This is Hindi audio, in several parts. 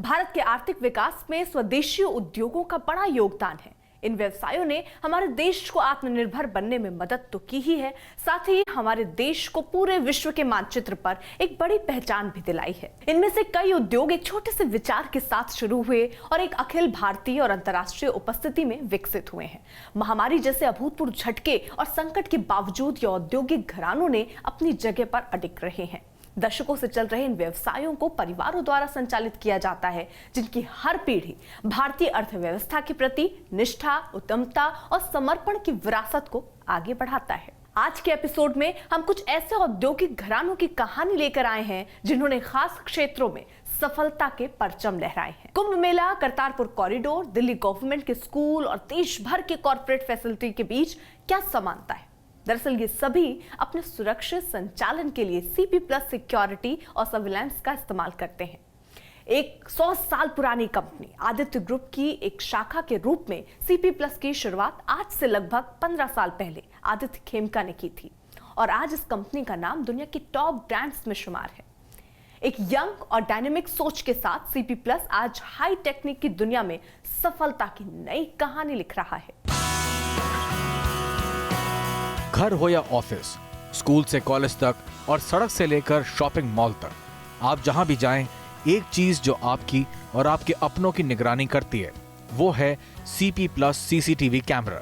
भारत के आर्थिक विकास में स्वदेशी उद्योगों का बड़ा योगदान है। इन व्यवसायों ने हमारे देश को आत्मनिर्भर बनने में मदद तो की ही है, साथ ही हमारे देश को पूरे विश्व के मानचित्र पर एक बड़ी पहचान भी दिलाई है। इनमें से कई उद्योग एक छोटे से विचार के साथ शुरू हुए और एक अखिल भारतीय और अंतर्राष्ट्रीय उपस्थिति में विकसित हुए हैं। महामारी जैसे अभूतपूर्व झटके और संकट के बावजूद ये औद्योगिक घरानों ने अपनी जगह पर अडिग रहे हैं। दशकों से चल रहे इन व्यवसायों को परिवारों द्वारा संचालित किया जाता है, जिनकी हर पीढ़ी भारतीय अर्थव्यवस्था के प्रति निष्ठा, उद्यमता और समर्पण की विरासत को आगे बढ़ाता है। आज के एपिसोड में हम कुछ ऐसे औद्योगिक घरानों की कहानी लेकर आए हैं जिन्होंने खास क्षेत्रों में सफलता के परचम लहराए हैं। कुंभ मेला, करतारपुर कॉरिडोर, दिल्ली गवर्नमेंट के स्कूल और देश भर के कॉर्पोरेट फैसिलिटी के बीच क्या समानता है? दरअसल ये सभी अपने सुरक्षित संचालन के लिए सीपी प्लस सिक्योरिटी और सर्विलांस का इस्तेमाल करते हैं। एक 100 साल पुरानी कंपनी आदित्य ग्रुप की एक शाखा के रूप में सीपी प्लस की शुरुआत आज से लगभग 15 साल पहले आदित्य खेमका ने की थी और आज इस कंपनी का नाम दुनिया की टॉप ब्रांड्स में शुमार है। एक यंग और डायनेमिक सोच के साथ सीपी प्लस आज हाई टेक्निक की दुनिया में सफलता की नई कहानी लिख रहा है। घर हो या ऑफिस, स्कूल से कॉलेज तक और सड़क से लेकर शॉपिंग मॉल तक, आप जहां भी जाएं, एक चीज जो आपकी और आपके अपनों की निगरानी करती है वो है सीपी प्लस सीसीटीवी कैमरा।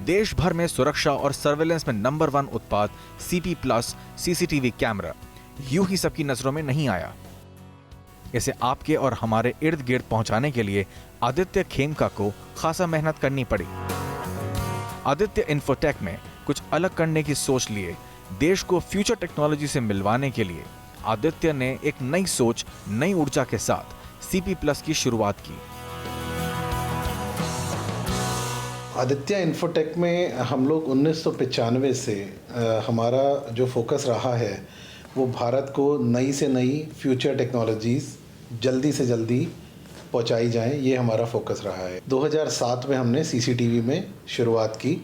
देश भर में सुरक्षा और सर्वेलेंस में नंबर 1 उत्पाद सीपी प्लस सीसीटीवी कैमरा यूं ही सबकी नजरों में नहीं आया। इसे आपके और हमारे इर्द गिर्द पहुंचाने के लिए आदित्य खेमका को खासा मेहनत करनी पड़ी। आदित्य इन्फोटेक में कुछ अलग करने की सोच लिए देश को फ्यूचर टेक्नोलॉजी से मिलवाने के लिए आदित्य ने एक नई सोच, नई ऊर्जा के साथ सीपी प्लस की शुरुआत की। आदित्य इन्फोटेक में हम लोग 1995 से हमारा जो फोकस रहा है वो भारत को नई से नई फ्यूचर टेक्नोलॉजीज़ जल्दी से जल्दी पहुंचाई जाएं, ये हमारा फोकस रहा है। 2007 में हमने सीसीटीवी में शुरुआत की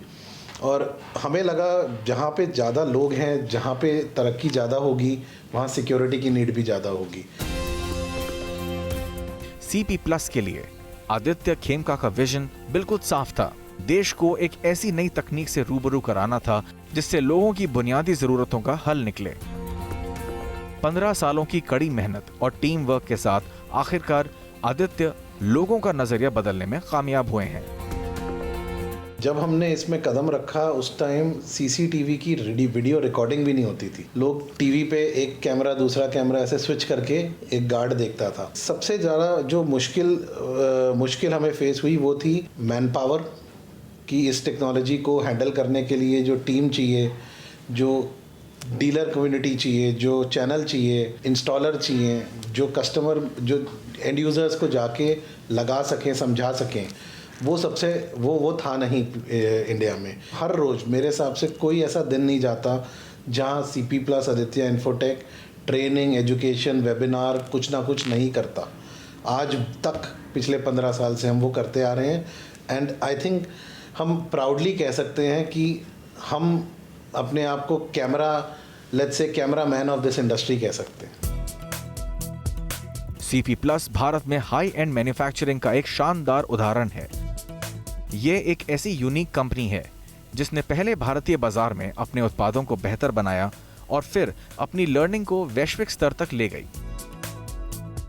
और हमें लगा जहाँ पे ज़्यादा लोग हैं, जहाँ पे तरक्की ज़्यादा होगी, वहाँ सिक्योरिटी की नीड भी ज़्यादा होगी। सीपी प्लस के लिए आदित्य खेमका का विजन बिल्कुल साफ था। देश को एक ऐसी नई तकनीक से रूबरू कराना था जिससे लोगों की बुनियादी जरूरतों का हल निकले। 15 सालों की कड़ी मेहनत और टीम वर्क के साथ आखिरकार आदित्य लोगों का नजरिया बदलने में कामयाब हुए हैं। जब हमने इसमें कदम रखा उस टाइम सीसीटीवी की वीडियो रिकॉर्डिंग भी नहीं होती थी। लोग टीवी पे एक कैमरा दूसरा कैमरा ऐसे स्विच करके एक गार्ड देखता था। सबसे ज़्यादा जो मुश्किल हमें फेस हुई वो थी मैन पावर की। इस टेक्नोलॉजी को हैंडल करने के लिए जो टीम चाहिए, जो डीलर कम्युनिटी चाहिए, जो चैनल चाहिए, इंस्टॉलर चाहिए, जो कस्टमर, जो एंड यूज़र्स को जाके लगा सकें, समझा सकें, वो था नहीं इंडिया में। हर रोज़ मेरे हिसाब से कोई ऐसा दिन नहीं जाता जहां CP plus Aditya infotech training, education, webinar कुछ ना कुछ नहीं करता। आज तक पिछले 15 साल से हम वो करते आ रहे हैं एंड आई थिंक हम प्राउडली कह सकते हैं कि हम अपने आप को camera man of this industry कह सकते हैं। सीपी प्लस भारत में हाई एंड मैन्युफैक्चरिंग का एक शानदार उदाहरण है। ये एक ऐसी यूनिक कंपनी है जिसने पहले भारतीय बाजार में अपने उत्पादों को बेहतर बनाया और फिर अपनी लर्निंग को वैश्विक स्तर तक ले गई।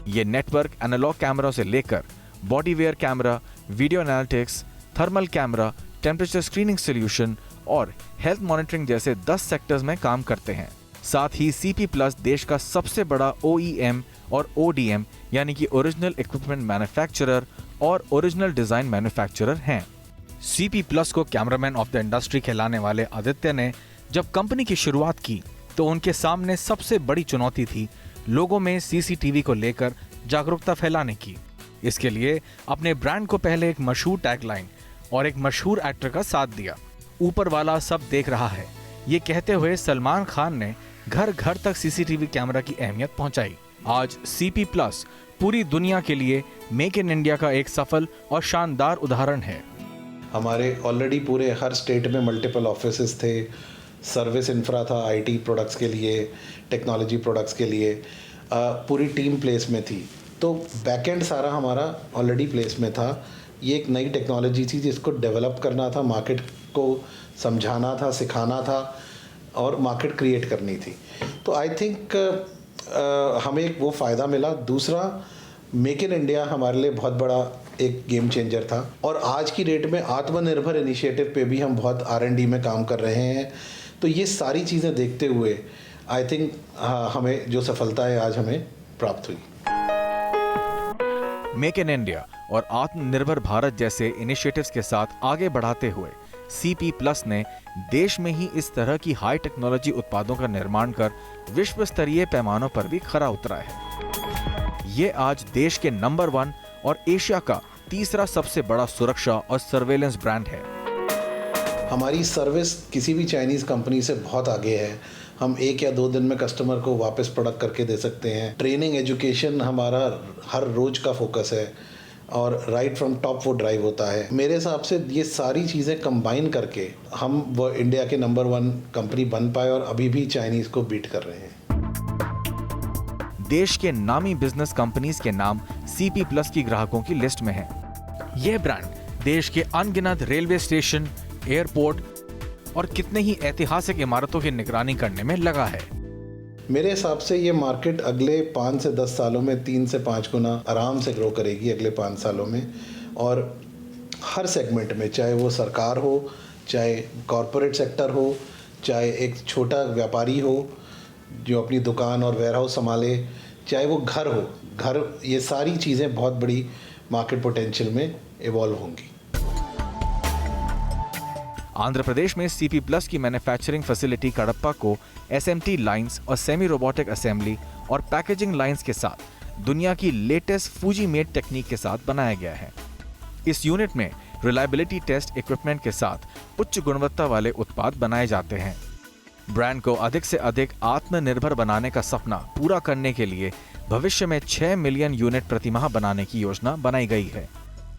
ये नेटवर्क एनालॉग कैमरा से लेकर body wear camera, video analytics, thermal camera, temperature screening solution और हेल्थ मॉनिटरिंग जैसे 10 सेक्टर्स में काम करते हैं। साथ ही सीपी प्लस देश का सबसे बड़ा OEM और ODM यानी कि ओरिजिनल इक्विपमेंट मैन्युफैक्चरर और ओरिजिनल डिजाइन मैन्युफैक्चरर हैं। सीपी प्लस को कैमरामैन ऑफ द इंडस्ट्री कहलाने वाले आदित्य ने जब कंपनी की शुरुआत की तो उनके सामने सबसे बड़ी चुनौती थी लोगों में सीसीटीवी को लेकर जागरूकता फैलाने की। इसके लिए अपने ब्रांड को पहले एक मशहूर टैगलाइन और एक मशहूर एक्टर का साथ दिया, ऊपर वाला सब देख रहा है। ये कहते हुए सलमान खान ने घर घर तक सीसीटीवी कैमरा की अहमियत पहुंचाई। आज सीपी प्लस पूरी दुनिया के लिए मेक इन इंडिया का एक सफल और शानदार उदाहरण है। हमारे ऑलरेडी पूरे हर स्टेट में मल्टीपल ऑफिसेस थे, सर्विस इंफ्रा था आईटी प्रोडक्ट्स के लिए, टेक्नोलॉजी प्रोडक्ट्स के लिए। पूरी टीम प्लेस में थी, तो बैकएंड सारा हमारा ऑलरेडी प्लेस में था। ये एक नई टेक्नोलॉजी थी जिसको डेवलप करना था, मार्केट को समझाना था, सिखाना था और मार्केट क्रिएट करनी थी। तो आई थिंक हमें वो फ़ायदा मिला। दूसरा, मेक इन इंडिया हमारे लिए बहुत बड़ा एक गेम चेंजर था और आज की डेट में आत्मनिर्भर इनिशिएटिव पे भी हम बहुत R&D में काम कर रहे हैं। तो ये सारी चीज़ें देखते हुए आई थिंक हमें जो सफलता है आज हमें प्राप्त हुई। मेक इन इंडिया और आत्मनिर्भर भारत जैसे इनिशिएटिव्स के साथ आगे बढ़ाते हुए CP+ ने देश में ही इस तरह की हाई टेक्नोलॉजी उत्पादों का निर्माण कर विश्व स्तरीय पैमानों पर भी खरा उतरा है। ये आज देश के नंबर 1 और एशिया का तीसरा सबसे बड़ा सुरक्षा और सर्वेलेंस ब्रांड है। हमारी सर्विस किसी भी चाइनीज़ कंपनी से बहुत आगे है। हम 1 या 2 दिन में कस्टमर को वापस प्रोडक्ट करके दे सकते हैं। ट्रेनिंग, एजुकेशन हमारा हर रोज का फोकस है और राइट फ्रॉम टॉप वो ड्राइव होता है। मेरे हिसाब से ये सारी चीज़ें कंबाइन करके हम वो इंडिया के नंबर 1 कंपनी बन पाए और अभी भी चाइनीज़ को बीट कर रहे हैं। देश के नामी बिजनेस कंपनीज के नाम CP+ की ग्राहकों की लिस्ट में है। यह ब्रांड देश के अनगिनत रेलवे स्टेशन, एयरपोर्ट और कितने ही ऐतिहासिक इमारतों की निगरानी करने में लगा है। मेरे हिसाब से ये मार्केट अगले 5 से 10 सालों में 3 से 5 गुना आराम से ग्रो करेगी अगले 5 सालों में। और हर सेगमेंट में, चाहे वो सरकार हो, चाहे कॉरपोरेट सेक्टर हो, चाहे एक छोटा व्यापारी हो जो अपनी दुकान और वेयरहाउस संभाले, चाहे वो घर हो, ये सारी चीज़ें बहुत बड़ी मार्केट पोटेंशियल में इवॉल्व होंगी। आंध्र प्रदेश में CP+ की मैन्युफैक्चरिंग फैसिलिटी कडप्पा को SMT लाइंस और सेमी रोबोटिक असेंबली और पैकेजिंग लाइंस के साथ दुनिया की लेटेस्ट फूजी मेड टेक्निक के साथ बनाया गया है। इस यूनिट में रिलायबिलिटी टेस्ट इक्विपमेंट के साथ उच्च गुणवत्ता वाले उत्पाद बनाए जाते हैं। ब्रांड को अधिक से अधिक आत्मनिर्भर बनाने का सपना पूरा करने के लिए भविष्य में 6 मिलियन यूनिट प्रतिमाह बनाने की योजना बनाई गई है।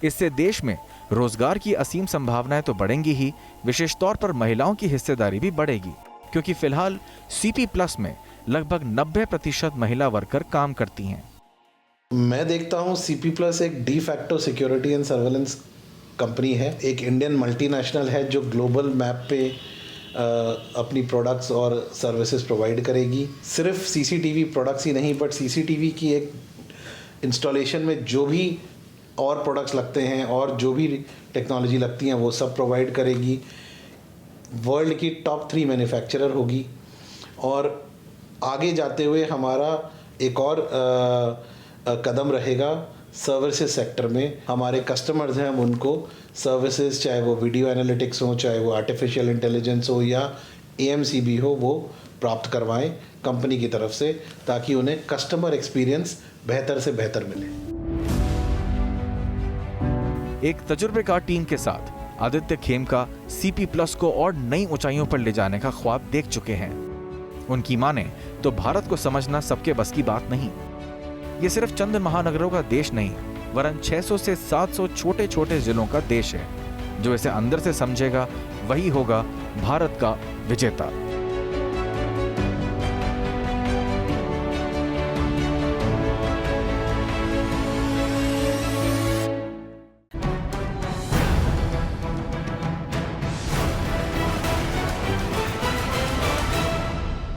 इससे देश में रोजगार की असीम संभावनाएं तो बढ़ेंगी ही, विशेष तौर पर महिलाओं की हिस्सेदारी भी बढ़ेगी, क्योंकि फिलहाल CP+ में लगभग 90% महिला वर्कर काम करती हैं। मैं देखता हूँ CP+ एक de facto security and surveillance company है, एक इंडियन मल्टीनेशनल है जो ग्लोबल मैप पे अपनी प्रोडक्ट्स और सर्विसेज प्रोवाइड करेगी। सिर्फ CCTV प्रोडक्ट्स ही नहीं, बट CCTV की एक इंस्टॉलेशन में जो भी और प्रोडक्ट्स लगते हैं और जो भी टेक्नोलॉजी लगती हैं वो सब प्रोवाइड करेगी। वर्ल्ड की टॉप 3 मैन्युफैक्चरर होगी। और आगे जाते हुए हमारा एक और कदम रहेगा सर्विसेज सेक्टर में। हमारे कस्टमर्स हैं, हम उनको सर्विसेज, चाहे वो वीडियो एनालिटिक्स हो, चाहे वो आर्टिफिशियल इंटेलिजेंस हो या AMCB हो, वो प्राप्त करवाएं कंपनी की तरफ से, ताकि उन्हें कस्टमर एक्सपीरियंस बेहतर से बेहतर मिले। एक तजुर्बेकार टीम के साथ आदित्य खेमका CP+ को और नई ऊंचाइयों पर ले जाने का ख्वाब देख चुके हैं। उनकी माने तो भारत को समझना सबके बस की बात नहीं। ये सिर्फ चंद महानगरों का देश नहीं, वरन 600 से 700 छोटे छोटे जिलों का देश है। जो इसे अंदर से समझेगा वही होगा भारत का विजेता।